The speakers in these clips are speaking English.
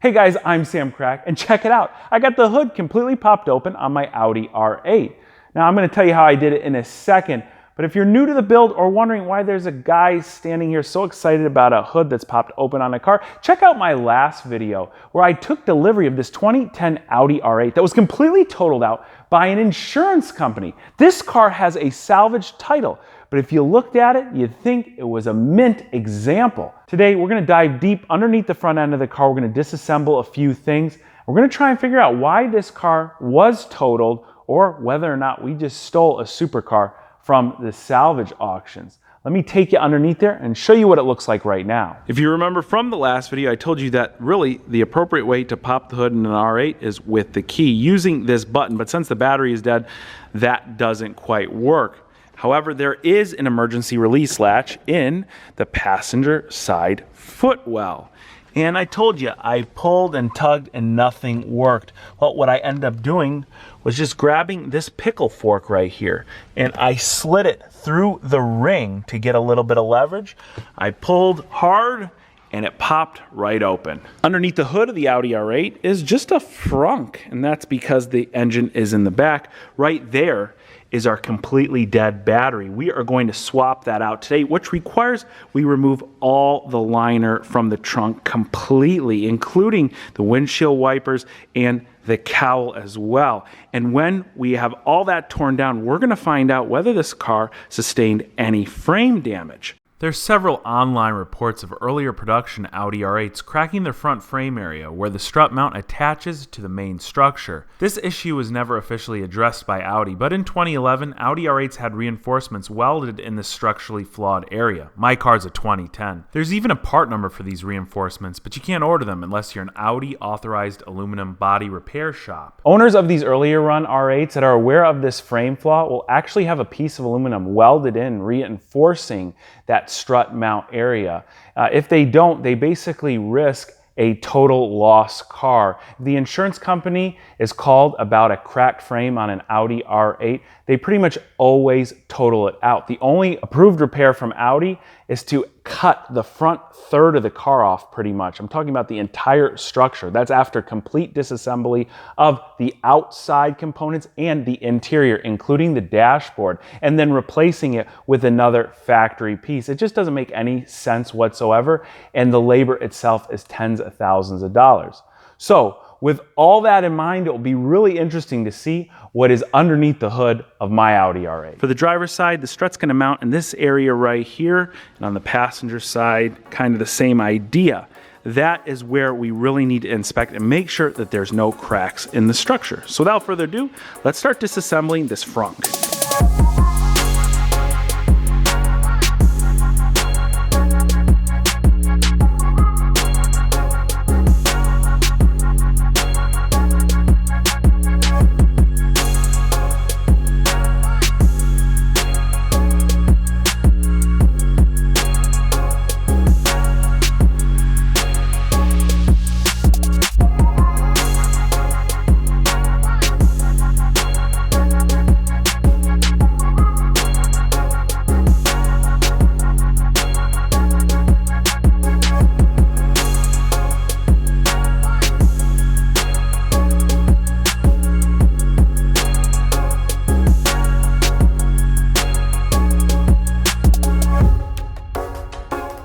Hey guys, I'm Samcrac, and check it out. I got the hood completely popped open on my Audi R8. Now I'm going to tell you how I did it in a second, but if you're new to the build or wondering why there's a guy standing here so excited about a hood that's popped open on a car, check out my last video where I took delivery of this 2010 Audi R8 that was completely totaled out by an insurance company. This car has a salvage title, but if you looked at it, you'd think it was a mint example. Today, we're gonna dive deep underneath the front end of the car. We're gonna disassemble a few things. We're gonna try and figure out why this car was totaled or whether or not we just stole a supercar from the salvage auctions. Let me take you underneath there and show you what it looks like right now. If you remember from the last video, I told you that really the appropriate way to pop the hood in an R8 is with the key using this button, but since the battery is dead, that doesn't quite work. However, there is an emergency release latch in the passenger side footwell. And I told you, I pulled and tugged and nothing worked. Well, what I ended up doing was just grabbing this pickle fork right here, and I slid it through the ring to get a little bit of leverage. I pulled hard and it popped right open. Underneath the hood of the Audi R8 is just a frunk, and that's because the engine is in the back. Right there is our completely dead battery. We are going to swap that out today, which requires we remove all the liner from the trunk completely, including the windshield wipers and the cowl as well. And when we have all that torn down, we're gonna find out whether this car sustained any frame damage. There's several online reports of earlier production Audi R8s cracking their front frame area where the strut mount attaches to the main structure. This issue was never officially addressed by Audi, but in 2011, Audi R8s had reinforcements welded in the structurally flawed area. My car's a 2010. There's even a part number for these reinforcements, but you can't order them unless you're an Audi authorized aluminum body repair shop. Owners of these earlier run R8s that are aware of this frame flaw will actually have a piece of aluminum welded in, reinforcing that strut mount area. If they don't, they basically risk a total loss car. If the insurance company is called about a cracked frame on an Audi R8, they pretty much always total it out. The only approved repair from Audi is to cut the front third of the car off pretty much. I'm talking about the entire structure. That's after complete disassembly of the outside components and the interior, including the dashboard, and then replacing it with another factory piece. It just doesn't make any sense whatsoever, and the labor itself is tens of thousands of dollars. So with all that in mind, it will be really interesting to see what is underneath the hood of my Audi R8. For the driver's side, the strut's gonna mount in this area right here, and on the passenger side, kind of the same idea. That is where we really need to inspect and make sure that there's no cracks in the structure. So without further ado, let's start disassembling this frunk.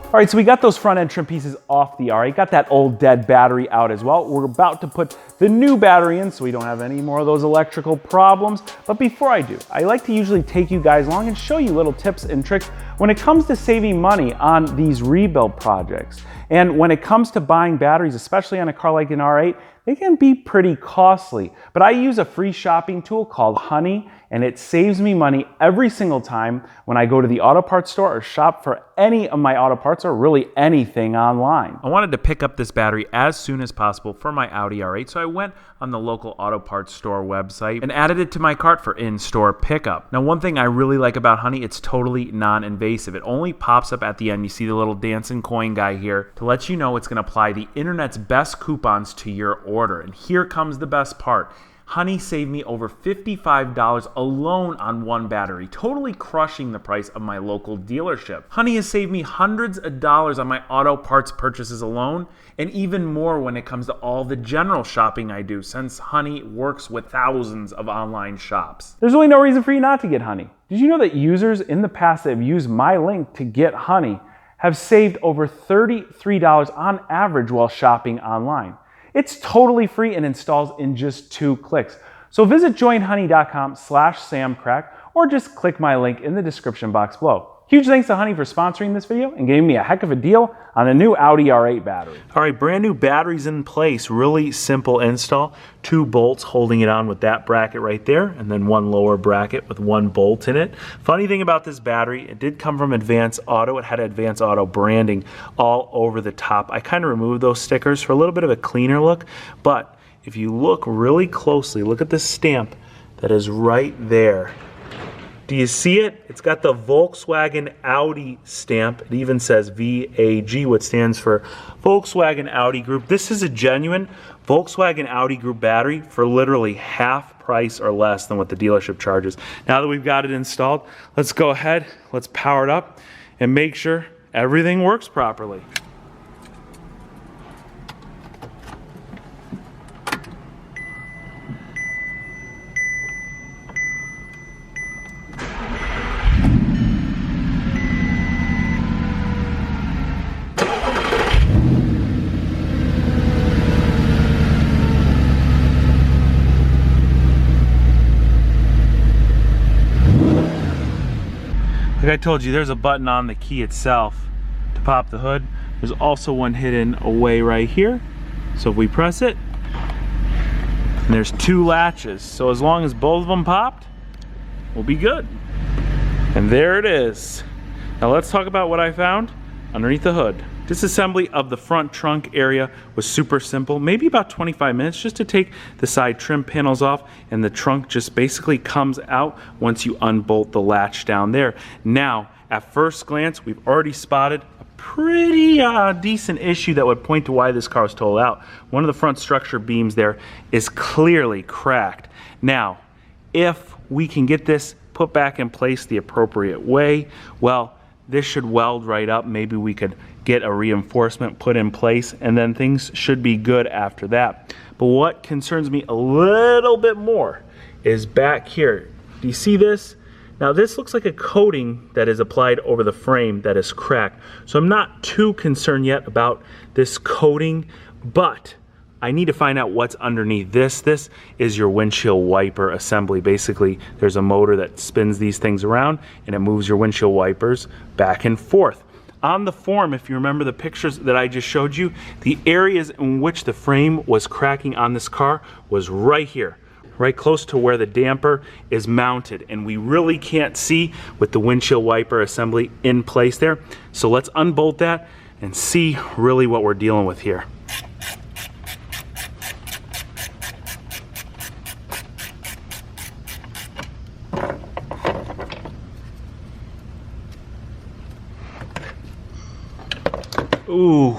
All right, so we got those front end trim pieces off the R8, got that old dead battery out as well. We're about to put the new battery in so we don't have any more of those electrical problems. But before I do, I like to usually take you guys along and show you little tips and tricks when it comes to saving money on these rebuild projects. And when it comes to buying batteries, especially on a car like an R8, they can be pretty costly. But I use a free shopping tool called Honey, and it saves me money every single time when I go to the auto parts store or shop for any of my auto parts or really anything online. I wanted to pick up this battery as soon as possible for my Audi R8, so I went on the local auto parts store website and added it to my cart for in-store pickup. Now, one thing I really like about Honey, it's totally non-invasive. It only pops up at the end. You see the little dancing coin guy here to let you know it's going to apply the internet's best coupons to your order. And here comes the best part. Honey saved me over $55 alone on one battery, totally crushing the price of my local dealership. Honey has saved me hundreds of dollars on my auto parts purchases alone, and even more when it comes to all the general shopping I do, since Honey works with thousands of online shops. There's really no reason for you not to get Honey. Did you know that users in the past that have used my link to get Honey have saved over $33 on average while shopping online? It's totally free and installs in just 2 clicks. So visit joinhoney.com/Samcrac or just click my link in the description box below. Huge thanks to Honey for sponsoring this video and giving me a heck of a deal on a new Audi R8 battery. All right, brand new batteries in place. Really simple install. 2 bolts holding it on with that bracket right there, and then 1 lower bracket with 1 bolt in it. Funny thing about this battery, it did come from Advance Auto. It had Advance Auto branding all over the top. I kind of removed those stickers for a little bit of a cleaner look, but if you look really closely, look at the stamp that is right there. Do you see it? It's got the Volkswagen Audi stamp. It even says VAG, which stands for Volkswagen Audi Group. This is a genuine Volkswagen Audi Group battery for literally half price or less than what the dealership charges. Now that we've got it installed, let's go ahead, let's power it up and make sure everything works properly. Like I told you, there's a button on the key itself to pop the hood. There's also one hidden away right here. So if we press it, and there's 2 latches. So as long as both of them popped, we'll be good. And there it is. Now let's talk about what I found underneath the hood. Disassembly of the front trunk area was super simple, maybe about 25 minutes just to take the side trim panels off, and the trunk just basically comes out once you unbolt the latch down there. Now, at first glance, we've already spotted a pretty decent issue that would point to why this car was totaled out. One of the front structure beams there is clearly cracked. Now, if we can get this put back in place the appropriate way, well, this should weld right up. Maybe we could get a reinforcement put in place, and then things should be good after that. But what concerns me a little bit more is back here. Do you see this? Now this looks like a coating that is applied over the frame that is cracked. So I'm not too concerned yet about this coating, but I need to find out what's underneath this. This is your windshield wiper assembly. Basically, there's a motor that spins these things around and it moves your windshield wipers back and forth. On the form, if you remember the pictures that I just showed you, the areas in which the frame was cracking on this car was right here, right close to where the damper is mounted, and we really can't see with the windshield wiper assembly in place there. So let's unbolt that and see really what we're dealing with here. Ooh,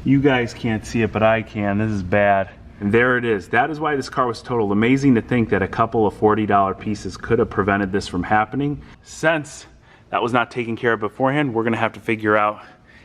you guys can't see it, but I can. This is bad. And there it is. That is why this car was totaled. Amazing to think that a couple of $40 pieces could have prevented this from happening. Since that was not taken care of beforehand, we're going to have to figure out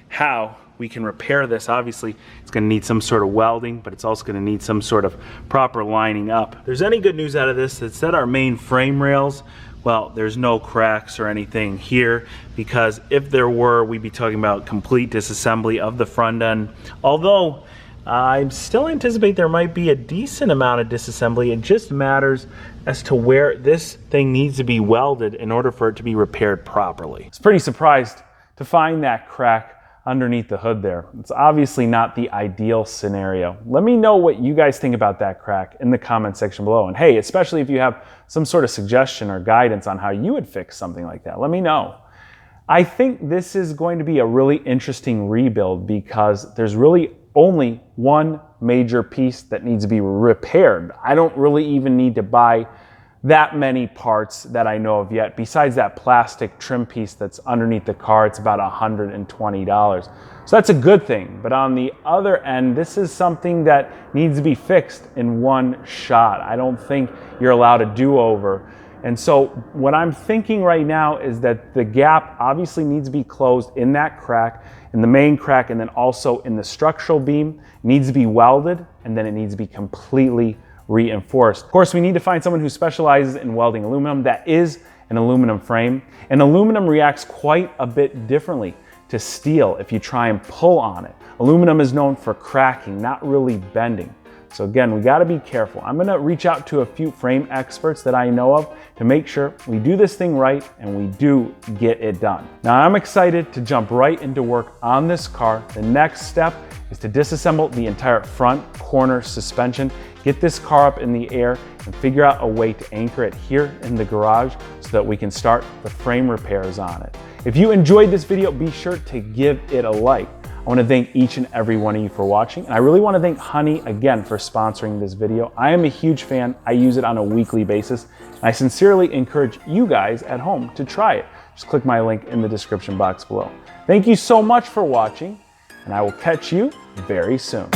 how we can repair this. Obviously, it's going to need some sort of welding, but it's also going to need some sort of proper lining up. If there's any good news out of this, it's that our main frame rails, well, there's no cracks or anything here, because if there were, we'd be talking about complete disassembly of the front end. Although I still anticipate there might be a decent amount of disassembly. It just matters as to where this thing needs to be welded in order for it to be repaired properly. I was pretty surprised to find that crack underneath the hood there. It's obviously not the ideal scenario. Let me know what you guys think about that crack in the comment section below. And hey, especially if you have some sort of suggestion or guidance on how you would fix something like that, let me know. I think this is going to be a really interesting rebuild because there's really only one major piece that needs to be repaired. I don't really even need to buy that many parts that I know of yet. Besides that plastic trim piece that's underneath the car, it's about $120. So that's a good thing. But on the other end, this is something that needs to be fixed in one shot. I don't think you're allowed a do-over. And so what I'm thinking right now is that the gap obviously needs to be closed in that crack, in the main crack, and then also in the structural beam. It needs to be welded, and then it needs to be completely reinforced. Of course, we need to find someone who specializes in welding aluminum. That is an aluminum frame. And aluminum reacts quite a bit differently to steel if you try and pull on it. Aluminum is known for cracking, not really bending. So again, we gotta be careful. I'm gonna reach out to a few frame experts that I know of to make sure we do this thing right and we do get it done. Now I'm excited to jump right into work on this car. The next step is to disassemble the entire front corner suspension, get this car up in the air, and figure out a way to anchor it here in the garage so that we can start the frame repairs on it. If you enjoyed this video, be sure to give it a like. I want to thank each and every one of you for watching, and I really want to thank Honey again for sponsoring this video. I am a huge fan. I use it on a weekly basis, and I sincerely encourage you guys at home to try it. Just click my link in the description box below. Thank you so much for watching, and I will catch you very soon.